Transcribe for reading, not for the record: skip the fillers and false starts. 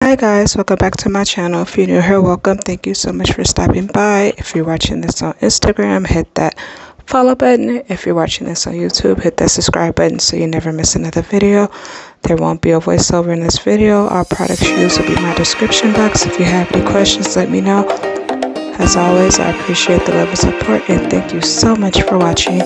Hi guys, welcome back to my channel. If you're new here, welcome. Thank you so much for stopping by. If you're watching this on Instagram, hit that follow button. If you're watching this on YouTube, hit that subscribe button so you never miss another video. There won't be a voiceover in this video. All products used will be in my description box. If you have any questions, let me know. As always, I appreciate the love and support and thank you so much for watching.